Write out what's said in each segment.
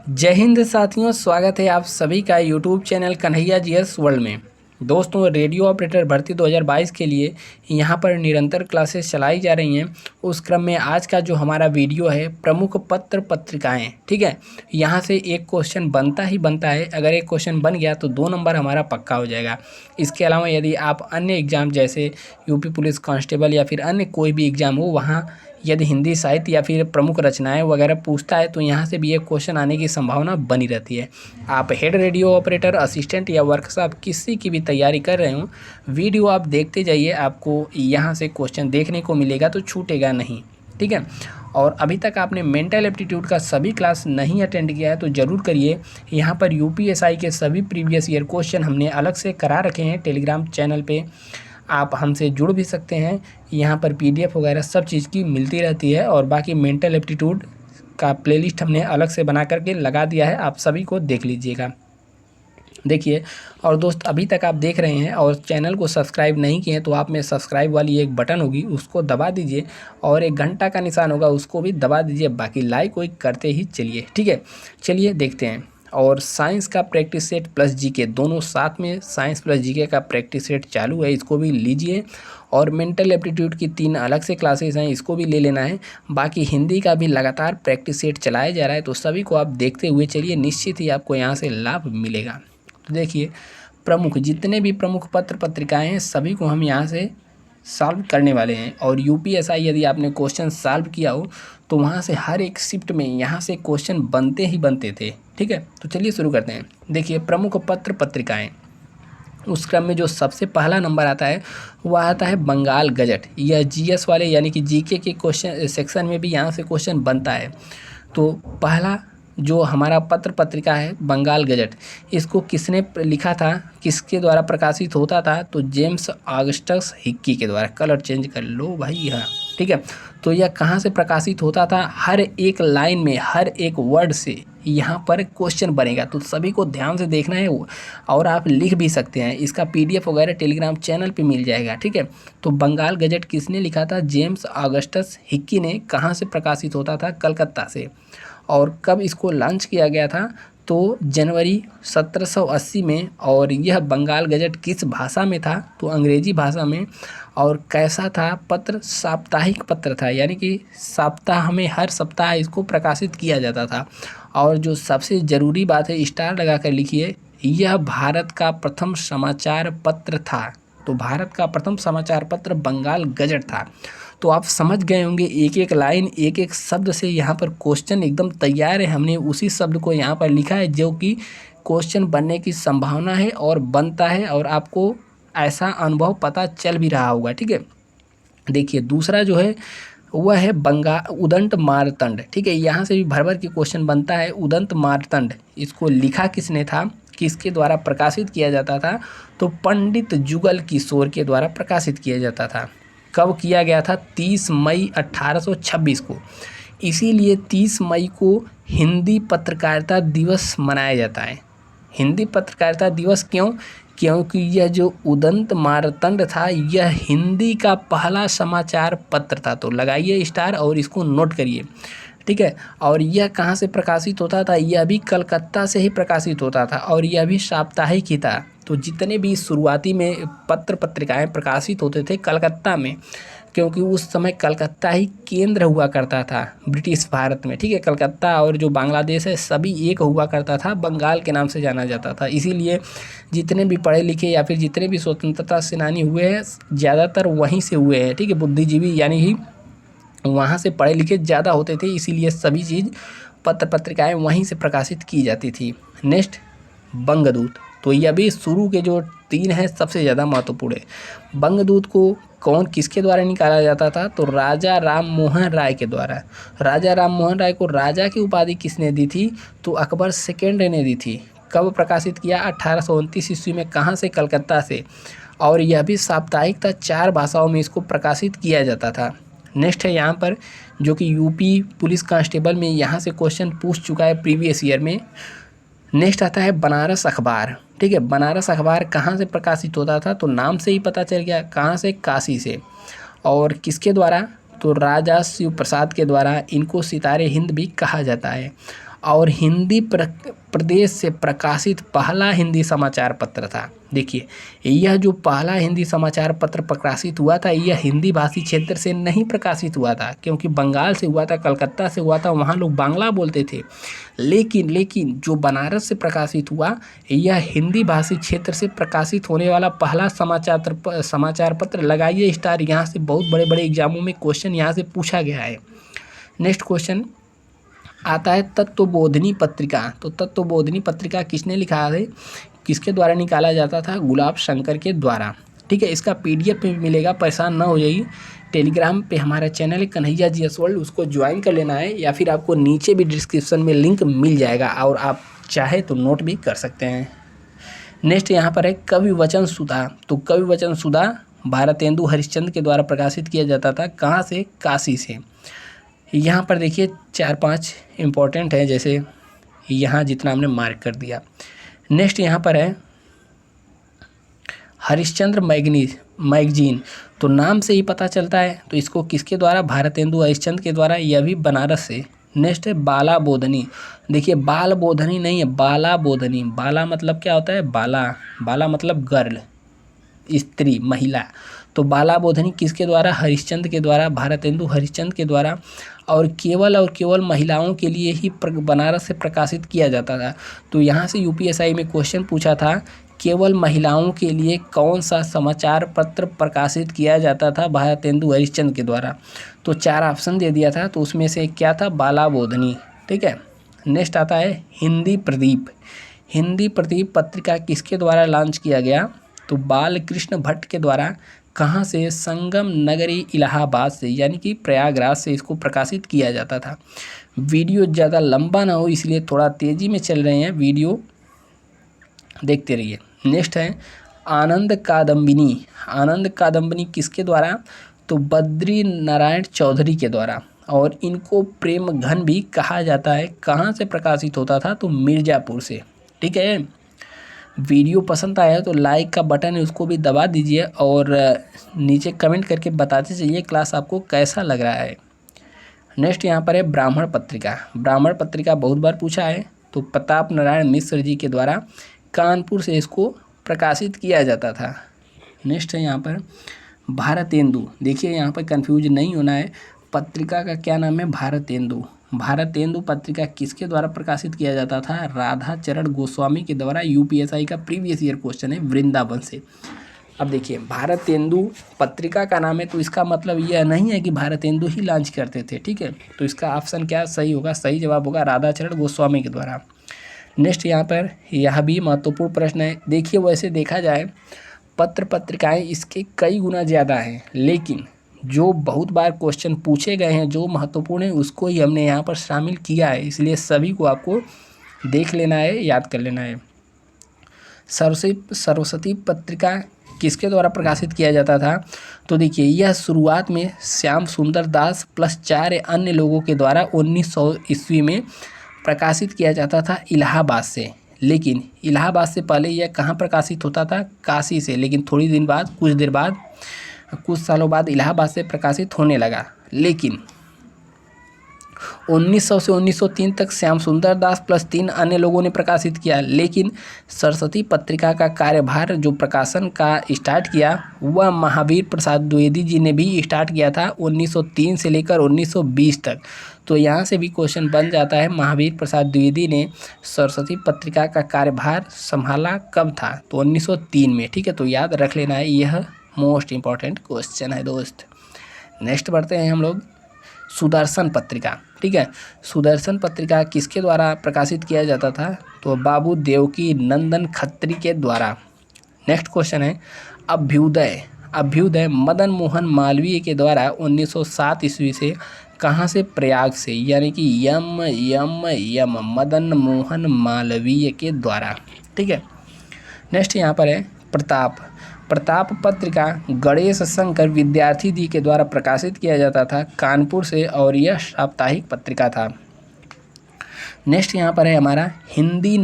जय हिंद साथियों, स्वागत है आप सभी का YouTube channel Kanhaiya GS world में। दोस्तों, रेडियो ऑपरेटर भर्ती 2022 के लिए यहाँ पर निरंतर क्लासेस चलाई जा रही हैं। उस क्रम में आज का जो हमारा वीडियो है प्रमुख पत्र पत्रिकाएं, ठीक है। यहाँ से एक क्वेश्चन बनता ही बनता है। अगर एक क्वेश्चन बन गया तो 2 नंबर हमारा पक्का हो जाएगा। इसके अलावा यदि आप अन्य एग्ज़ाम जैसे यूपी पुलिस कांस्टेबल या फिर अन्य कोई भी एग्ज़ाम हो, वहाँ यदि हिंदी साहित्य या फिर प्रमुख रचनाएं वगैरह पूछता है तो यहाँ से भी एक क्वेश्चन आने की संभावना बनी रहती है। आप हेड रेडियो ऑपरेटर, असिस्टेंट या वर्कशॉप किसी की भी तैयारी कर रहे हो, वीडियो आप देखते जाइए, आपको यहाँ से क्वेश्चन देखने को मिलेगा तो छूटेगा नहीं, ठीक है। और अभी तक आपने मेंटल एप्टीट्यूड का सभी क्लास नहीं अटेंड किया है तो ज़रूर करिए। यहाँ पर यूपीएसआई के सभी प्रीवियस ईयर क्वेश्चन हमने अलग से करा रखे हैं टेलीग्राम चैनल पे। आप हमसे जुड़ भी सकते हैं। यहाँ पर पीडीएफ वगैरह सब चीज़ की मिलती रहती है। और बाकी मेंटल एप्टीट्यूड का प्लेलिस्ट हमने अलग से बना करके लगा दिया है, आप सभी को देख लीजिएगा। देखिए, और दोस्त अभी तक आप देख रहे हैं और चैनल को सब्सक्राइब नहीं किए हैं तो आप में सब्सक्राइब वाली एक बटन होगी, उसको दबा दीजिए और एक घंटा का निशान होगा, उसको भी दबा दीजिए। बाकी लाइक वाइक करते ही चलिए, ठीक है। चलिए देखते हैं। और साइंस का प्रैक्टिस सेट प्लस जीके दोनों साथ में, साइंस प्लस जीके का प्रैक्टिस सेट चालू है, इसको भी लीजिए। और मेंटल एप्टीट्यूड की 3 अलग से क्लासेस हैं, इसको भी ले लेना है। बाकी हिंदी का भी लगातार प्रैक्टिस सेट चलाया जा रहा है, तो सभी को आप देखते हुए चलिए, निश्चित ही आपको यहाँ से लाभ मिलेगा। तो देखिए, प्रमुख जितने भी प्रमुख पत्र पत्रिकाएं हैं सभी को हम यहाँ से सॉल्व करने वाले हैं। और यूपीएसआई यदि आपने क्वेश्चन सॉल्व किया हो तो वहाँ से हर एक शिफ्ट में यहाँ से क्वेश्चन बनते ही बनते थे, ठीक है। तो चलिए शुरू करते हैं। देखिए, प्रमुख पत्र पत्रिकाएं, उस क्रम में जो सबसे पहला नंबर आता है वह आता है बंगाल गजट। यह जीएस वाले यानी कि जीके के क्वेश्चन सेक्शन में भी यहाँ से क्वेश्चन बनता है। तो पहला जो हमारा पत्र पत्रिका है बंगाल गजट, इसको किसने लिखा था, किसके द्वारा प्रकाशित होता था? तो जेम्स ऑगस्टस हिक्की के द्वारा। कलर चेंज कर लो भाई, यहाँ, ठीक है। तो यह कहाँ से प्रकाशित होता था? हर एक लाइन में, हर एक वर्ड से यहाँ पर क्वेश्चन बनेगा, तो सभी को ध्यान से देखना है। और आप लिख भी सकते हैं, इसका पीडीएफ वगैरह टेलीग्राम चैनल पे मिल जाएगा, ठीक है। तो बंगाल गजट किसने लिखा था? जेम्स ऑगस्टस हिक्की ने। कहाँ से प्रकाशित होता था? कलकत्ता से। और कब इसको लॉन्च किया गया था? तो जनवरी 1780 में। और यह बंगाल गजट किस भाषा में था? तो अंग्रेजी भाषा में। और कैसा था पत्र? साप्ताहिक पत्र था, यानी कि सप्ताह में हर सप्ताह इसको प्रकाशित किया जाता था। और जो सबसे ज़रूरी बात है, स्टार लगा कर लिखिए, यह भारत का प्रथम समाचार पत्र था। तो भारत का प्रथम समाचार पत्र बंगाल गजट था। तो आप समझ गए होंगे, एक एक लाइन, एक एक शब्द से यहाँ पर क्वेश्चन एकदम तैयार है। हमने उसी शब्द को यहाँ पर लिखा है जो कि क्वेश्चन बनने की संभावना है और बनता है, और आपको ऐसा अनुभव पता चल भी रहा होगा, ठीक है। देखिए, दूसरा जो है वह है उदंत मारतंड, ठीक है। यहाँ से भी भर भर के क्वेश्चन बनता है। उदंत मारतंड, इसको लिखा किसने था, किसके द्वारा प्रकाशित किया जाता था? तो पंडित जुगल किशोर के द्वारा प्रकाशित किया जाता था। कब किया गया था? 30 मई 1826 को। इसीलिए 30 मई को हिंदी पत्रकारिता दिवस मनाया जाता है। हिंदी पत्रकारिता दिवस क्यों? क्योंकि यह जो उदंत मारतंड था, यह हिंदी का पहला समाचार पत्र था। तो लगाइए स्टार और इसको नोट करिए, ठीक है। और यह कहाँ से प्रकाशित होता था? यह भी कलकत्ता से ही प्रकाशित होता था, और यह भी साप्ताहिक ही था। तो जितने भी शुरुआती में पत्र पत्रिकाएं प्रकाशित होते थे कलकत्ता में, क्योंकि उस समय कलकत्ता ही केंद्र हुआ करता था ब्रिटिश भारत में, ठीक है। कलकत्ता और जो बांग्लादेश है सभी एक हुआ करता था, बंगाल के नाम से जाना जाता था। इसीलिए जितने भी पढ़े लिखे या फिर जितने भी स्वतंत्रता सेनानी हुए हैं ज़्यादातर वहीं से हुए हैं, ठीक है। बुद्धिजीवी यानी ही वहाँ से पढ़े लिखे ज़्यादा होते थे, इसीलिए सभी चीज़ पत्र पत्रिकाएँ वहीं से प्रकाशित की जाती थी। नेक्स्ट, बंगदूत। तो यह भी शुरू के जो 3 हैं सबसे ज़्यादा महत्वपूर्ण है। बंगदूत को कौन, किसके द्वारा निकाला जाता था? तो राजा राम मोहन राय के द्वारा। राजा राम मोहन राय को राजा की उपाधि किसने दी थी? तो अकबर सेकेंड ने दी थी। कब प्रकाशित किया? 1829 ईस्वी में। कहाँ से? कलकत्ता से। और यह भी साप्ताहिक था, 4 भाषाओं में इसको प्रकाशित किया जाता था। नेक्स्ट है यहाँ पर जो कि यूपी पुलिस कांस्टेबल में यहाँ से क्वेश्चन पूछ चुका है प्रीवियस ईयर में। नेक्स्ट आता है बनारस अखबार, ठीक है। बनारस अखबार कहाँ से प्रकाशित होता था? तो नाम से ही पता चल गया, कहाँ से? काशी से। और किसके द्वारा? तो राजा शिव प्रसाद के द्वारा। इनको सितारे हिंद भी कहा जाता है। और हिंदी प्रदेश से प्रकाशित पहला हिंदी समाचार पत्र था। देखिए, यह जो पहला हिंदी समाचार पत्र प्रकाशित हुआ था, यह हिंदी भाषी क्षेत्र से नहीं प्रकाशित हुआ था, क्योंकि बंगाल से हुआ था, कलकत्ता से हुआ था, वहाँ लोग बांग्ला बोलते थे। लेकिन जो बनारस से प्रकाशित हुआ, यह हिंदी भाषी क्षेत्र से प्रकाशित होने वाला पहला समाचार पत्र। लगाइए स्टार, यहाँ से बहुत बड़े बड़े एग्जामों में क्वेश्चन यहाँ से पूछा गया है। नेक्स्ट क्वेश्चन आता है तत्वबोधिनी पत्रिका। तो तत्वबोधिनी पत्रिका किसने लिखा है, किसके द्वारा निकाला जाता था? गुलाब शंकर के द्वारा। ठीक है, इसका PDF पे मिलेगा, परेशान ना हो जाइए। टेलीग्राम पे हमारा चैनल है कन्हैया GS वर्ल्ड, उसको ज्वाइन कर लेना है, या फिर आपको नीचे भी डिस्क्रिप्शन में लिंक मिल जाएगा, और आप चाहे तो नोट भी कर सकते हैं। नेक्स्ट यहाँ पर है कवि वचन सुधा। तो कवि वचन सुधा भारतेंदु हरिश्चंद्र के द्वारा प्रकाशित किया जाता था। कहाँ से? काशी से। यहाँ पर देखिए 4-5 इम्पोर्टेंट है, जैसे यहाँ जितना हमने मार्क कर दिया। नेक्स्ट यहाँ पर है हरिश्चंद्र मैगजीन। तो नाम से ही पता चलता है, तो इसको किसके द्वारा? भारतेंदु हरिश्चंद्र के द्वारा, यह भी बनारस से। नेक्स्ट है बाला बोधनी। देखिए, बाल बोधनी नहीं है, बाला बोधनी। बाला मतलब क्या होता है? बाला मतलब गर्ल, स्त्री, महिला। तो बाला बोधनी किसके द्वारा? हरिश्चंद्र के द्वारा, भारतेंदु हरिश्चंद्र के द्वारा। और केवल महिलाओं के लिए ही बनारस से प्रकाशित किया जाता था। तो यहाँ से UPSI में क्वेश्चन पूछा था, केवल महिलाओं के लिए कौन सा समाचार पत्र प्रकाशित किया जाता था भारतेंदु हरिश्चंद्र के द्वारा? तो 4 ऑप्शन दे दिया था, तो उसमें से क्या था? बाला बोधनी। ठीक है। नेक्स्ट आता है हिंदी प्रदीप। हिंदी प्रदीप पत्रिका किसके द्वारा लॉन्च किया गया? तो बालकृष्ण भट्ट के द्वारा। कहाँ से? संगम नगरी इलाहाबाद से, यानी कि प्रयागराज से इसको प्रकाशित किया जाता था। वीडियो ज़्यादा लंबा ना हो, इसलिए थोड़ा तेज़ी में चल रहे हैं, वीडियो देखते रहिए। नेक्स्ट है आनंद कादम्बिनी। आनंद कादम्बिनी किसके द्वारा? तो बद्री नारायण चौधरी के द्वारा, और इनको प्रेम घन भी कहा जाता है। कहाँ से प्रकाशित होता था? तो मिर्ज़ापुर से। ठीक है। वीडियो पसंद आया तो लाइक का बटन है उसको भी दबा दीजिए, और नीचे कमेंट करके बताते चलिए क्लास आपको कैसा लग रहा है। नेक्स्ट यहाँ पर है ब्राह्मण पत्रिका। ब्राह्मण पत्रिका बहुत बार पूछा है। तो प्रताप नारायण मिश्र जी के द्वारा कानपुर से इसको प्रकाशित किया जाता था। नेक्स्ट है यहाँ पर भारतेंदु। देखिए, यहाँ पर कन्फ्यूज नहीं होना है, पत्रिका का क्या नाम है? भारतेंदु। भारतेंदु पत्रिका किसके द्वारा प्रकाशित किया जाता था? राधा चरण गोस्वामी के द्वारा। UPSI का प्रीवियस ईयर क्वेश्चन है, वृंदावन से। अब देखिए, भारतेंदु पत्रिका का नाम है, तो इसका मतलब यह नहीं है कि भारतेंदु ही लॉन्च करते थे। ठीक है, तो इसका ऑप्शन क्या सही होगा? सही जवाब होगा राधा चरण गोस्वामी के द्वारा। नेक्स्ट यहाँ पर यह भी महत्वपूर्ण प्रश्न है। देखिए, वैसे देखा जाए पत्र पत्रिकाएँ इसके कई गुना ज़्यादा हैं, लेकिन जो बहुत बार क्वेश्चन पूछे गए हैं, जो महत्वपूर्ण है, उसको ही हमने यहाँ पर शामिल किया है, इसलिए सभी को आपको देख लेना है, याद कर लेना है। सरस्वती पत्रिका किसके द्वारा प्रकाशित किया जाता था? तो देखिए, यह शुरुआत में श्याम सुंदर दास प्लस 4 अन्य लोगों के द्वारा 1900 ईस्वी में प्रकाशित किया जाता था इलाहाबाद से। लेकिन इलाहाबाद से पहले यह कहाँ प्रकाशित होता था? काशी से। लेकिन थोड़ी दिन बाद, कुछ सालों बाद इलाहाबाद से प्रकाशित होने लगा। लेकिन 1900 से 1903 तक श्याम सुंदर दास प्लस 3 अन्य लोगों ने प्रकाशित किया। लेकिन सरस्वती पत्रिका का कार्यभार जो प्रकाशन का स्टार्ट किया, वह महावीर प्रसाद द्विवेदी जी ने भी स्टार्ट किया था 1903 से लेकर 1920 तक। तो यहाँ से भी क्वेश्चन बन जाता है, महावीर प्रसाद द्विवेदी ने सरस्वती पत्रिका का कार्यभार संभाला कब था? तो 1903 में। ठीक है, तो याद रख लेना है, यह मोस्ट इम्पॉर्टेंट क्वेश्चन है दोस्त। नेक्स्ट बढ़ते हैं हम लोग सुदर्शन पत्रिका। ठीक है, सुदर्शन पत्रिका किसके द्वारा प्रकाशित किया जाता था? तो बाबू देवकी नंदन खत्री के द्वारा। नेक्स्ट क्वेश्चन है अभ्युदय मदन मोहन मालवीय के द्वारा 1907 ईस्वी से। कहाँ से? प्रयाग से, यानी कि यम मदन मोहन मालवीय के द्वारा। ठीक है। नेक्स्ट यहाँ पर है प्रताप पत्रिका गणेश शंकर विद्यार्थी दी के द्वारा प्रकाशित किया जाता था कानपुर से, और यह साप्ताहिक पत्रिका था। नेक्स्ट यहाँ पर है हमारा हिंदी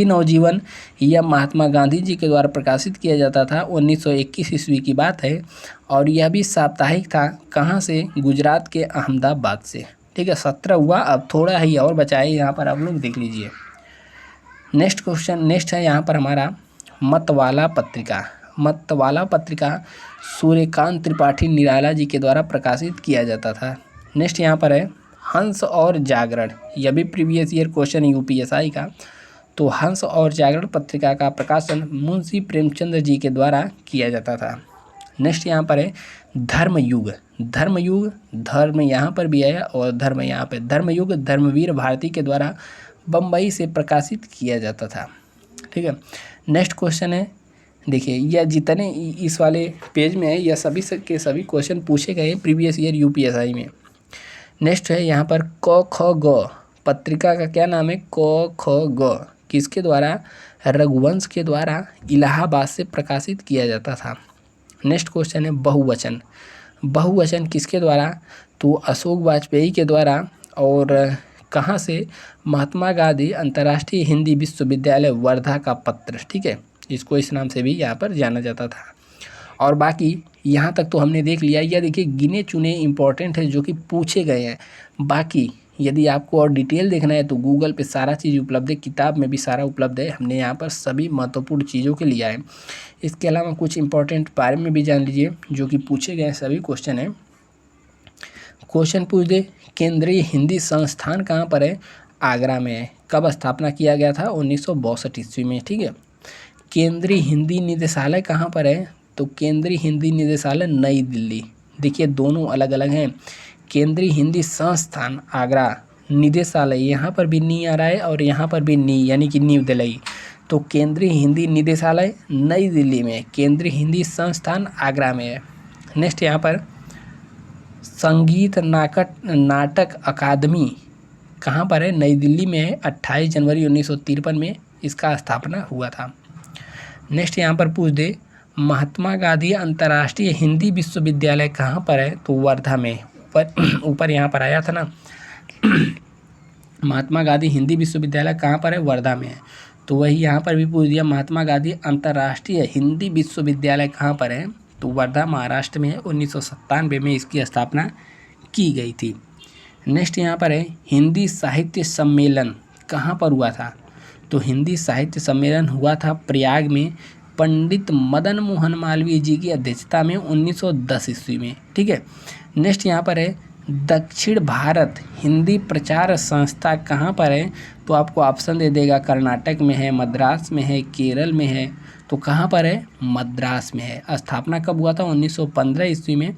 नवजीवन। यह महात्मा गांधी जी के द्वारा प्रकाशित किया जाता था 1921 ईस्वी की बात है, और यह भी साप्ताहिक था। कहाँ से? गुजरात के अहमदाबाद से। ठीक है, 17 हुआ, अब थोड़ा ही और बचा है, यहाँ पर आप लोग देख लीजिए। नेक्स्ट है यहाँ पर हमारा मतवाला पत्रिका। मतवाला पत्रिका सूर्यकांत त्रिपाठी निराला जी के द्वारा प्रकाशित किया जाता था। नेक्स्ट यहाँ पर है हंस और जागरण, यह भी प्रीवियस ईयर क्वेश्चन यूपीएसआई का। तो हंस और जागरण पत्रिका का प्रकाशन मुंशी प्रेमचंद जी के द्वारा किया जाता था। नेक्स्ट यहाँ पर है धर्मयुग। धर्मयुग, धर्म यहाँ पर भी आया और धर्म यहाँ पे, धर्मयुग धर्मवीर भारती के द्वारा बम्बई से प्रकाशित किया जाता था। ठीक है, नेक्स्ट क्वेश्चन है, देखिए यह जितने इस वाले पेज में है यह सभी के सभी क्वेश्चन पूछे गए प्रीवियस ईयर यूपीएसआई में। नेक्स्ट है यहाँ पर क ख ग पत्रिका का क्या नाम है, क ख ग किसके द्वारा, रघुवंश के द्वारा इलाहाबाद से प्रकाशित किया जाता था। नेक्स्ट क्वेश्चन है बहुवचन। बहुवचन किसके द्वारा, तो अशोक वाजपेयी के द्वारा, और कहाँ से, महात्मा गांधी अंतर्राष्ट्रीय हिंदी विश्वविद्यालय वर्धा का पत्र। ठीक है, इसको इस नाम से भी यहाँ पर जाना जाता था। और बाकी यहाँ तक तो हमने देख लिया। यह देखिए गिने चुने इम्पोर्टेंट है जो कि पूछे गए हैं। बाकी यदि आपको और डिटेल देखना है तो गूगल पे सारा चीज़ उपलब्ध है, किताब में भी सारा उपलब्ध है। हमने यहाँ पर सभी महत्वपूर्ण चीज़ों के लिया है। इसके अलावा कुछ इंपॉर्टेंट बारे में भी जान लीजिए जो कि पूछे गए सभी क्वेश्चन हैं। क्वेश्चन पूछ दे, केंद्रीय हिंदी संस्थान कहाँ पर है, आगरा में है। कब स्थापना किया गया था, 1962 ईस्वी में। ठीक है, केंद्रीय हिंदी निदेशालय कहाँ पर है, तो केंद्रीय हिंदी निदेशालय नई दिल्ली। देखिए दोनों अलग अलग हैं। केंद्रीय हिंदी संस्थान आगरा, निदेशालय यहाँ पर भी नी आ रहा है और यहाँ पर भी नी, यानी कि न्यू दिल्ली। तो केंद्रीय हिंदी निदेशालय नई दिल्ली में, केंद्रीय हिंदी संस्थान आगरा में है। नेक्स्ट यहाँ पर संगीत नाटक अकादमी कहाँ पर है, नई दिल्ली में है। 28 जनवरी 1953 में इसका स्थापना हुआ था। नेक्स्ट यहाँ पर पूछ दे, महात्मा गांधी अंतर्राष्ट्रीय हिंदी विश्वविद्यालय कहाँ पर है, तो वर्धा में। ऊपर यहाँ पर आया था ना महात्मा गांधी हिंदी विश्वविद्यालय कहाँ पर है, वर्धा में है। तो वही यहाँ पर भी पूछ दिया, महात्मा गांधी अंतर्राष्ट्रीय हिंदी विश्वविद्यालय कहाँ पर है, तो वर्धा महाराष्ट्र में है। 1997 में इसकी स्थापना की गई थी। नेक्स्ट यहाँ पर है हिंदी साहित्य सम्मेलन कहाँ पर हुआ था, तो हिंदी साहित्य सम्मेलन हुआ था प्रयाग में, पंडित मदन मोहन मालवीय जी की अध्यक्षता में 1910 ईस्वी में। ठीक है, नेक्स्ट यहाँ पर है दक्षिण भारत हिंदी प्रचार संस्था कहाँ पर है, तो आपको ऑप्शन दे देगा, कर्नाटक में है, मद्रास में है, केरल में है। तो कहाँ पर है, मद्रास में है। स्थापना कब हुआ था, 1915 ईस्वी में,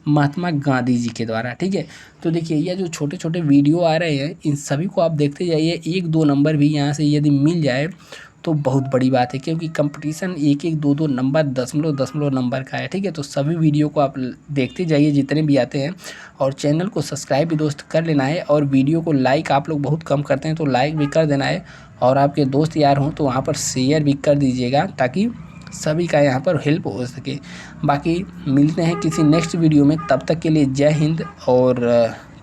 महात्मा गांधी जी के द्वारा। ठीक है, तो देखिए ये जो छोटे छोटे वीडियो आ रहे हैं इन सभी को आप देखते जाइए। 1-2 नंबर भी यहाँ से यदि मिल जाए तो बहुत बड़ी बात है, क्योंकि कंपटीशन 1-1, 2-2 नंबर, दशमलव नंबर का है। ठीक है, तो सभी वीडियो को आप देखते जाइए जितने भी आते हैं, और चैनल को सब्सक्राइब भी दोस्त कर लेना है। और वीडियो को लाइक आप लोग बहुत कम करते हैं तो लाइक भी कर देना है, और आपके दोस्त यार हों तो वहाँ पर शेयर भी कर दीजिएगा ताकि सभी का यहाँ पर हेल्प हो सके। बाकी मिलते हैं किसी नेक्स्ट वीडियो में, तब तक के लिए जय हिंद। और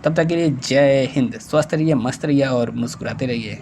तब तक के लिए जय हिंद। स्वस्थ रहिए, मस्त रहिए और मुस्कुराते रहिए।